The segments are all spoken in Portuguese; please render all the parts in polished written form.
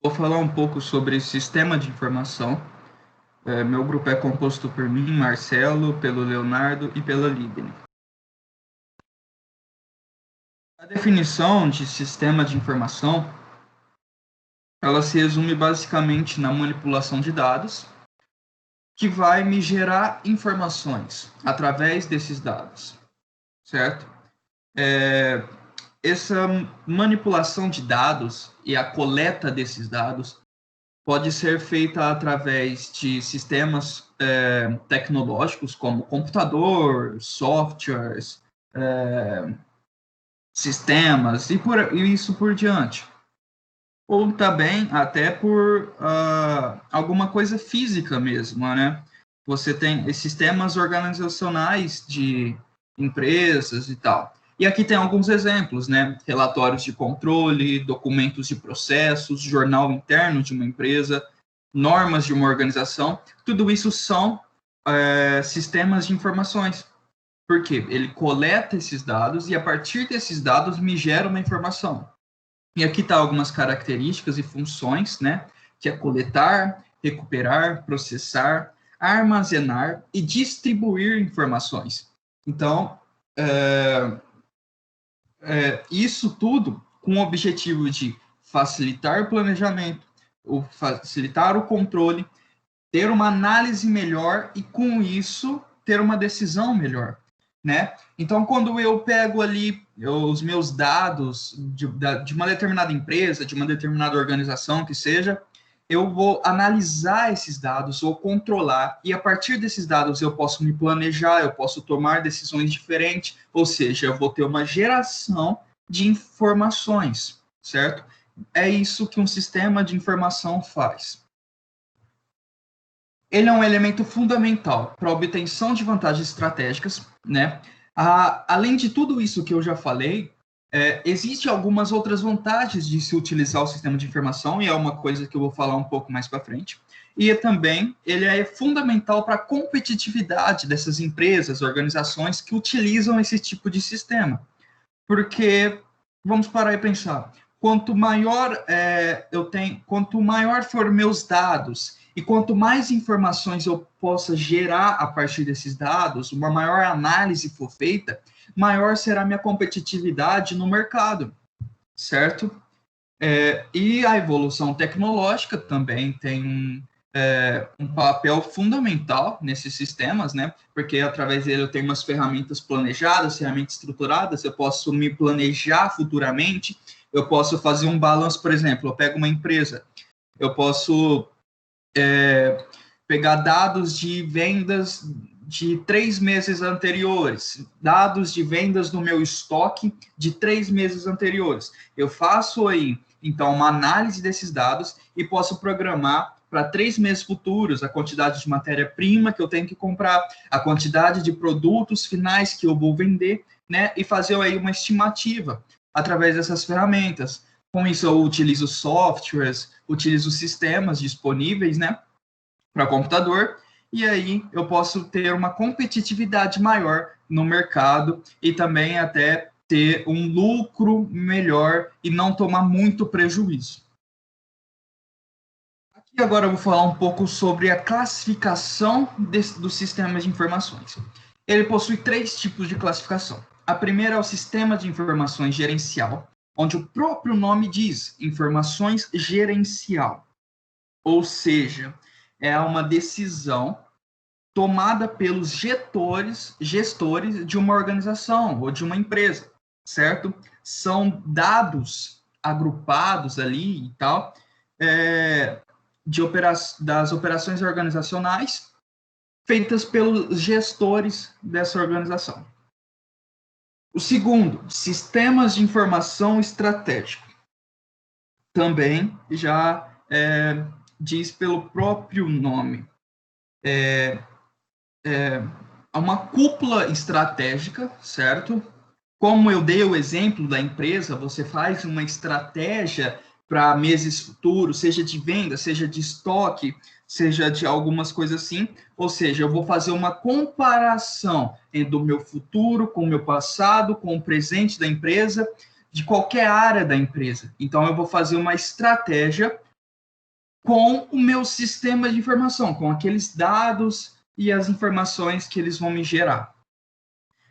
Vou falar um pouco sobre sistema de informação. Meu grupo é composto por mim, Marcelo, pelo Leonardo e pela Libni. A definição de sistema de informação, ela se resume basicamente na manipulação de dados, que vai me gerar informações através desses dados, certo? Essa manipulação de dados e a coleta desses dados pode ser feita através de sistemas tecnológicos como computador, softwares, sistemas e isso por diante. Ou também até por alguma coisa física mesmo, né? Você tem sistemas organizacionais de empresas e tal. E aqui tem alguns exemplos, né? Relatórios de controle, documentos de processos, jornal interno de uma empresa, normas de uma organização. Tudo isso são sistemas de informações. Por quê? Ele coleta esses dados e, a partir desses dados, me gera uma informação. E aqui está algumas características e funções, né? Que é coletar, recuperar, processar, armazenar e distribuir informações. Então, isso tudo com o objetivo de facilitar o planejamento, facilitar o controle, ter uma análise melhor e, com isso, ter uma decisão melhor, né? Então, quando eu pego ali os meus dados de uma determinada empresa, de uma determinada organização que seja, eu vou analisar esses dados, vou controlar, e a partir desses dados eu posso me planejar, eu posso tomar decisões diferentes, ou seja, eu vou ter uma geração de informações, certo? É isso que um sistema de informação faz. Ele é um elemento fundamental para a obtenção de vantagens estratégicas, né? Além de tudo isso que eu já falei, existe algumas outras vantagens de se utilizar o sistema de informação, e é uma coisa que eu vou falar um pouco mais para frente. E também ele é fundamental para a competitividade dessas empresas, organizações que utilizam esse tipo de sistema. Porque, vamos parar e pensar, quanto maior quanto maior for meus dados e quanto mais informações eu possa gerar a partir desses dados, uma maior análise for feita, maior será a minha competitividade no mercado, certo? E a evolução tecnológica também tem um papel fundamental nesses sistemas, né? Porque através dele eu tenho umas ferramentas planejadas, ferramentas estruturadas, eu posso me planejar futuramente, eu posso fazer um balanço, por exemplo, eu pego uma empresa, eu posso pegar dados de vendas de 3 meses anteriores, dados de vendas no meu estoque de 3 meses anteriores. Eu faço aí, então, uma análise desses dados e posso programar para 3 meses futuros a quantidade de matéria-prima que eu tenho que comprar, a quantidade de produtos finais que eu vou vender, né? E fazer aí uma estimativa através dessas ferramentas. Com isso, eu utilizo softwares, utilizo sistemas disponíveis, né? Para computador, e aí eu posso ter uma competitividade maior no mercado e também até ter um lucro melhor e não tomar muito prejuízo. Aqui agora eu vou falar um pouco sobre a classificação dos sistemas de informações. Ele possui 3 tipos de classificação. A primeira é o sistema de informações gerencial, onde o próprio nome diz informações gerencial, ou seja, é uma decisão tomada pelos gestores de uma organização ou de uma empresa, certo? São dados agrupados ali e tal, das operações organizacionais feitas pelos gestores dessa organização. O segundo, sistemas de informação estratégico. Também já diz pelo próprio nome. Uma cúpula estratégica, certo? Como eu dei o exemplo da empresa, você faz uma estratégia para meses futuros, seja de venda, seja de estoque, seja de algumas coisas assim. Ou seja, eu vou fazer uma comparação do meu futuro com o meu passado, com o presente da empresa, de qualquer área da empresa. Então, eu vou fazer uma estratégia com o meu sistema de informação, com aqueles dados e as informações que eles vão me gerar.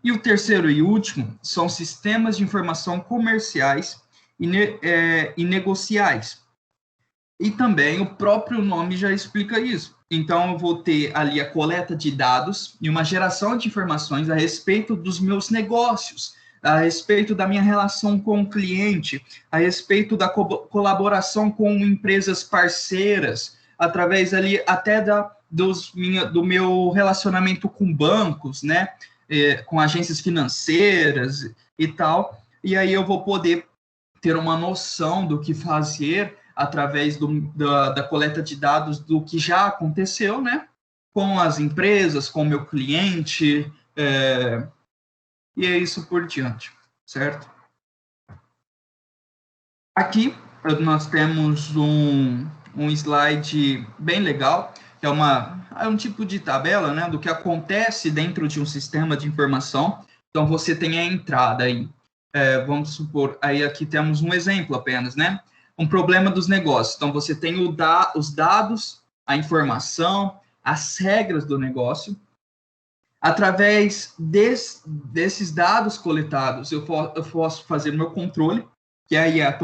E o terceiro e último são sistemas de informação comerciais e negociais. E também o próprio nome já explica isso. Então, eu vou ter ali a coleta de dados e uma geração de informações a respeito dos meus negócios, a respeito da minha relação com o cliente, a respeito da colaboração com empresas parceiras, através ali até do meu relacionamento com bancos, né? Com agências financeiras e tal. E aí eu vou poder ter uma noção do que fazer através da coleta de dados do que já aconteceu, né? Com as empresas, com o meu cliente, e é isso por diante, certo? Aqui nós temos um slide bem legal, que é um tipo de tabela, né, do que acontece dentro de um sistema de informação. Então, você tem a entrada aí. Vamos supor, aí aqui temos um exemplo apenas, né? Um problema dos negócios. Então, você tem os dados, a informação, as regras do negócio. Através desses dados coletados, eu posso fazer meu controle, que aí é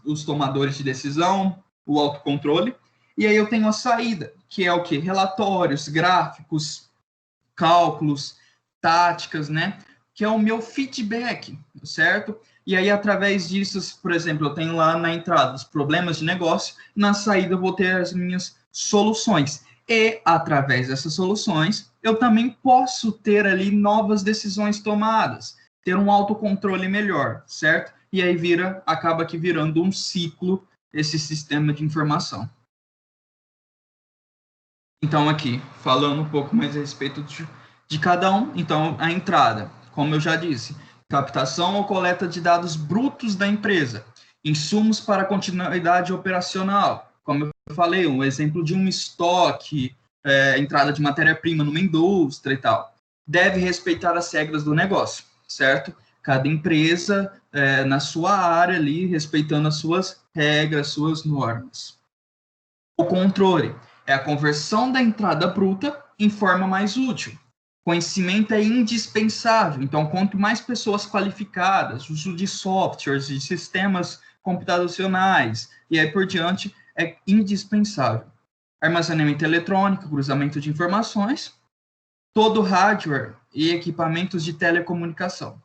os tomadores de decisão, o autocontrole, e aí eu tenho a saída, que é o quê? Relatórios, gráficos, cálculos, táticas, né? Que é o meu feedback, certo? E aí, através disso, por exemplo, eu tenho lá na entrada os problemas de negócio, na saída eu vou ter as minhas soluções. E, através dessas soluções, eu também posso ter ali novas decisões tomadas, ter um autocontrole melhor, certo? E aí acaba que virando um ciclo esse sistema de informação. Então, aqui, falando um pouco mais a respeito de cada um. Então, a entrada, como eu já disse, captação ou coleta de dados brutos da empresa, insumos para continuidade operacional, como eu falei, um exemplo de um estoque, entrada de matéria-prima numa indústria e tal. Deve respeitar as regras do negócio, certo? Cada empresa, na sua área ali, respeitando as suas regras, suas normas. O controle é a conversão da entrada bruta em forma mais útil. Conhecimento é indispensável, então, quanto mais pessoas qualificadas, uso de softwares, de sistemas computacionais, e aí por diante, é indispensável. Armazenamento eletrônico, cruzamento de informações, todo hardware e equipamentos de telecomunicação,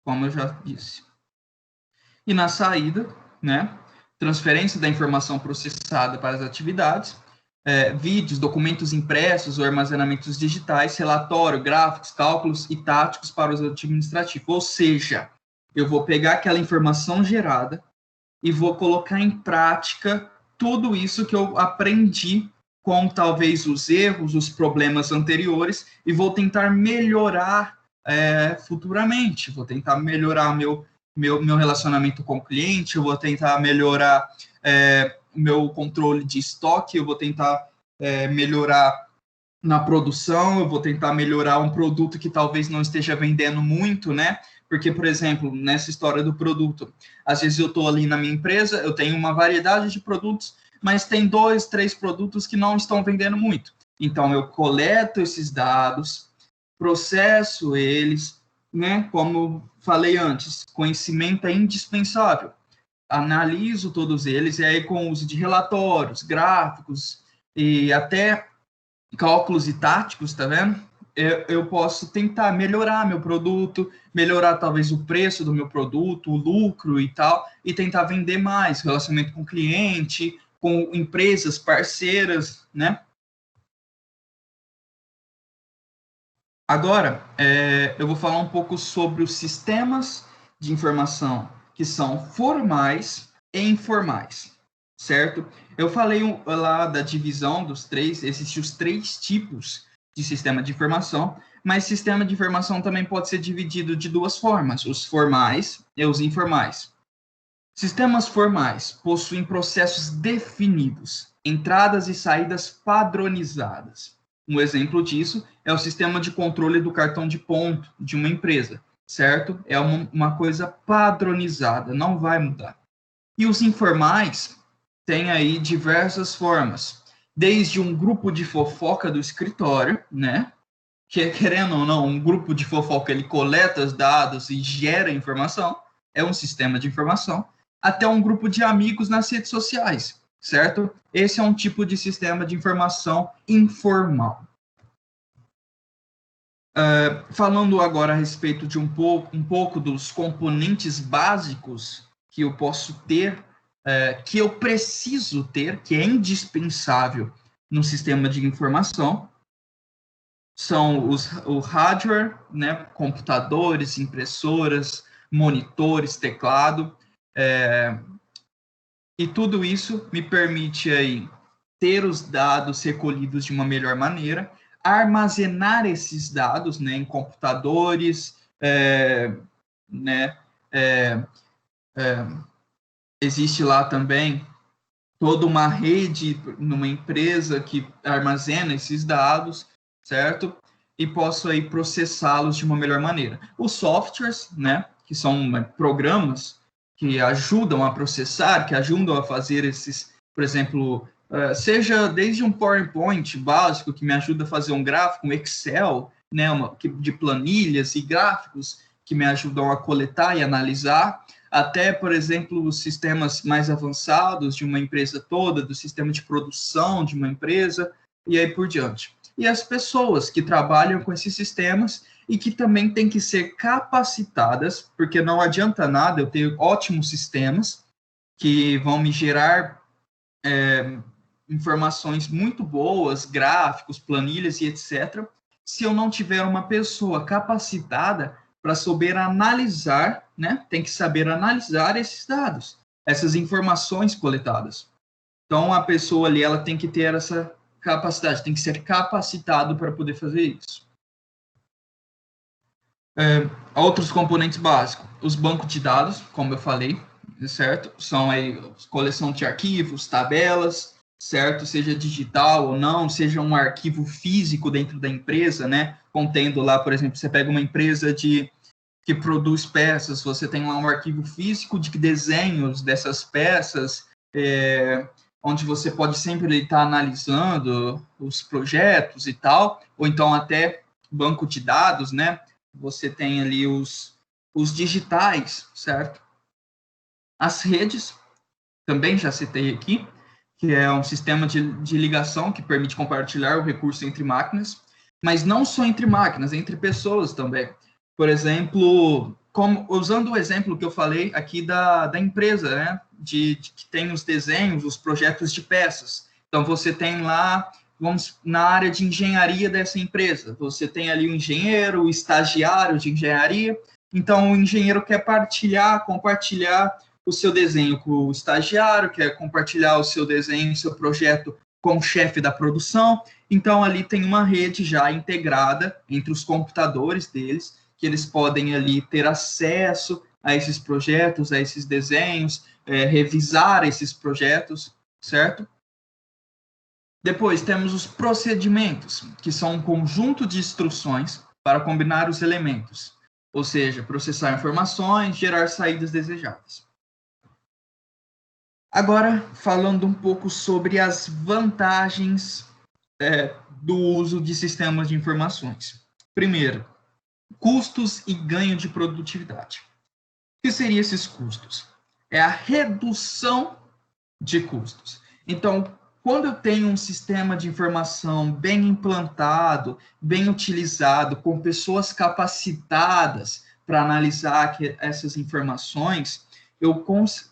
como eu já disse. E na saída, né, transferência da informação processada para as atividades, vídeos, documentos impressos ou armazenamentos digitais, relatório, gráficos, cálculos e táticos para os administrativos. Ou seja, eu vou pegar aquela informação gerada e vou colocar em prática tudo isso que eu aprendi com talvez os erros, os problemas anteriores, e vou tentar melhorar futuramente. Vou tentar melhorar meu relacionamento com o cliente, eu vou tentar melhorar meu controle de estoque, eu vou tentar melhorar na produção, eu vou tentar melhorar um produto que talvez não esteja vendendo muito, né? Porque, por exemplo, nessa história do produto, às vezes eu estou ali na minha empresa, eu tenho uma variedade de produtos, mas tem 2, 3 produtos que não estão vendendo muito. Então, eu coleto esses dados, processo eles, né? Como falei antes, conhecimento é indispensável. Analiso todos eles, e aí com o uso de relatórios, gráficos e até cálculos e táticos, tá vendo? Eu posso tentar melhorar meu produto, melhorar talvez o preço do meu produto, o lucro e tal, e tentar vender mais, relacionamento com o cliente, com empresas parceiras, né? Agora, eu vou falar um pouco sobre os sistemas de informação que são formais e informais, certo? Eu falei lá da divisão dos três, existem os 3 tipos de sistema de informação, mas sistema de informação também pode ser dividido de 2 formas, os formais e os informais. Sistemas formais possuem processos definidos, entradas e saídas padronizadas. Um exemplo disso é o sistema de controle do cartão de ponto de uma empresa, certo? É uma coisa padronizada, não vai mudar. E os informais tem aí diversas formas, desde um grupo de fofoca do escritório, né? Que, querendo ou não, um grupo de fofoca, ele coleta os dados e gera informação, é um sistema de informação, até um grupo de amigos nas redes sociais, certo? Esse é um tipo de sistema de informação informal. Falando agora a respeito de um pouco dos componentes básicos que eu posso ter, que eu preciso ter, que é indispensável no sistema de informação, são o hardware, né, computadores, impressoras, monitores, teclado, e tudo isso me permite aí ter os dados recolhidos de uma melhor maneira, armazenar esses dados, né, em computadores, né, existe lá também toda uma rede numa empresa que armazena esses dados, certo? E posso aí processá-los de uma melhor maneira. Os softwares, né, que são programas que ajudam a processar, que ajudam a fazer esses, por exemplo, seja desde um PowerPoint básico que me ajuda a fazer um gráfico, um Excel, né, de planilhas e gráficos que me ajudam a coletar e analisar, até, por exemplo, os sistemas mais avançados de uma empresa toda, do sistema de produção de uma empresa, e aí por diante. E as pessoas que trabalham com esses sistemas e que também têm que ser capacitadas, porque não adianta nada eu ter ótimos sistemas que vão me gerar informações muito boas, gráficos, planilhas e etc., se eu não tiver uma pessoa capacitada para saber analisar, né? Tem que saber analisar esses dados, essas informações coletadas. Então, a pessoa ali, ela tem que ter essa capacidade, tem que ser capacitado para poder fazer isso. Outros componentes básicos, os bancos de dados, como eu falei, certo? São aí coleção de arquivos, tabelas, certo? Seja digital ou não, seja um arquivo físico dentro da empresa, né? Contendo lá, por exemplo, você pega uma empresa que produz peças, você tem lá um arquivo físico de desenhos dessas peças, onde você pode sempre estar analisando os projetos e tal, ou então até banco de dados, né? Você tem ali os digitais, certo? As redes, também já citei aqui, que é um sistema de ligação que permite compartilhar o recurso entre máquinas, mas não só entre máquinas, entre pessoas também. Por exemplo, usando o exemplo que eu falei aqui da empresa, né? Que tem os desenhos, os projetos de peças. Então, você tem lá, vamos na área de engenharia dessa empresa, você tem ali o engenheiro, o estagiário de engenharia. Então, o engenheiro quer compartilhar o seu desenho com o estagiário, quer compartilhar o seu desenho, o seu projeto com o chefe da produção. Então, ali tem uma rede já integrada entre os computadores deles, que eles podem ali ter acesso a esses projetos, a esses desenhos, revisar esses projetos, certo? Depois temos os procedimentos, que são um conjunto de instruções para combinar os elementos, ou seja, processar informações, gerar saídas desejadas. Agora, falando um pouco sobre as vantagens do uso de sistemas de informações. Primeiro, custos e ganho de produtividade. O que seriam esses custos? É a redução de custos. Então, quando eu tenho um sistema de informação bem implantado, bem utilizado, com pessoas capacitadas para analisar essas informações, eu,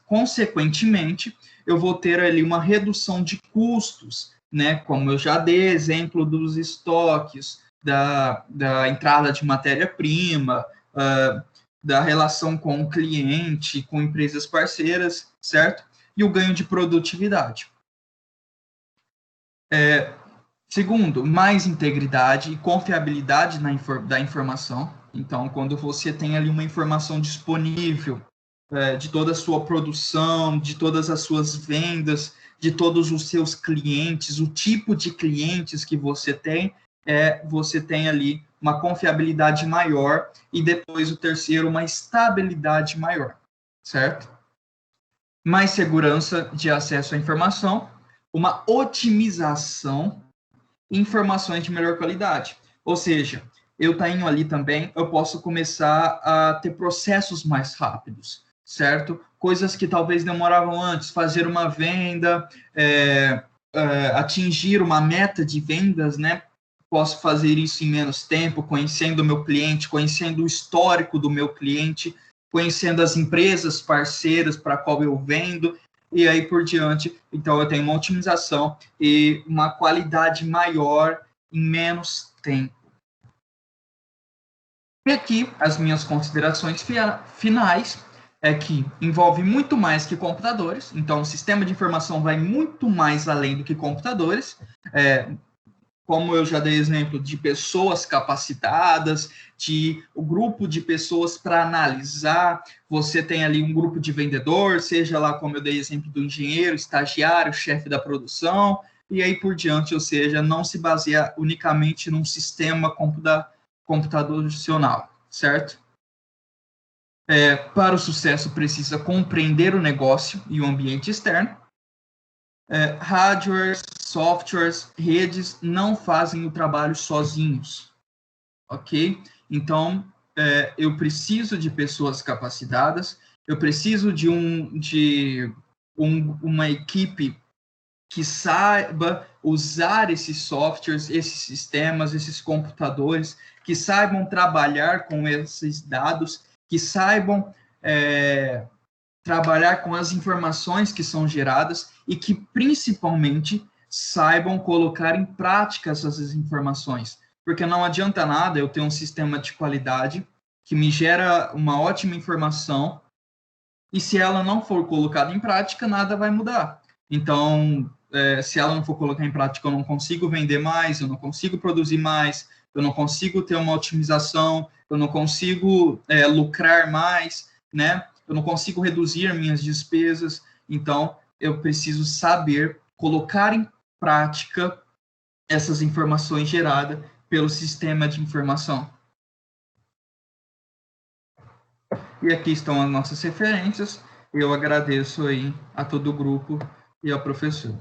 consequentemente, eu vou ter ali uma redução de custos, né? Como eu já dei exemplo dos estoques, da entrada de matéria-prima, da relação com o cliente, com empresas parceiras, certo? E o ganho de produtividade. Segundo, mais integridade e confiabilidade da informação. Então, quando você tem ali uma informação disponível de toda a sua produção, de todas as suas vendas, de todos os seus clientes, o tipo de clientes que você tem ali uma confiabilidade maior e depois o terceiro, uma estabilidade maior, certo? mais segurança de acesso à informação, uma otimização e informações de melhor qualidade. Ou seja, eu tenho ali também, eu posso começar a ter processos mais rápidos, certo? Coisas que talvez demoravam antes, fazer uma venda, atingir uma meta de vendas, né? Posso fazer isso em menos tempo, conhecendo o meu cliente, conhecendo o histórico do meu cliente, conhecendo as empresas parceiras para qual eu vendo, e aí por diante. Então, eu tenho uma otimização e uma qualidade maior em menos tempo. E aqui, as minhas considerações finais é que envolve muito mais que computadores. Então, o sistema de informação vai muito mais além do que computadores. Como eu já dei exemplo de pessoas capacitadas, de o grupo de pessoas para analisar, você tem ali um grupo de vendedor, seja lá como eu dei exemplo do engenheiro, estagiário, chefe da produção, e aí por diante, ou seja, não se baseia unicamente num sistema computacional, certo? Para o sucesso precisa compreender o negócio e o ambiente externo. Hardwares, softwares, redes não fazem o trabalho sozinhos, ok? Então, eu preciso de pessoas capacitadas, eu preciso de uma equipe que saiba usar esses softwares, esses sistemas, esses computadores, que saibam trabalhar com esses dados, que saibam trabalhar com as informações que são geradas e que, principalmente, saibam colocar em prática essas informações. Porque não adianta nada eu ter um sistema de qualidade que me gera uma ótima informação e se ela não for colocada em prática, nada vai mudar. Então, se ela não for colocar em prática, eu não consigo vender mais, eu não consigo produzir mais, eu não consigo ter uma otimização, eu não consigo lucrar mais, né? Eu não consigo reduzir minhas despesas. Então, eu preciso saber colocar em prática essas informações geradas pelo sistema de informação. E aqui estão as nossas referências. Eu agradeço aí a todo o grupo e ao professor.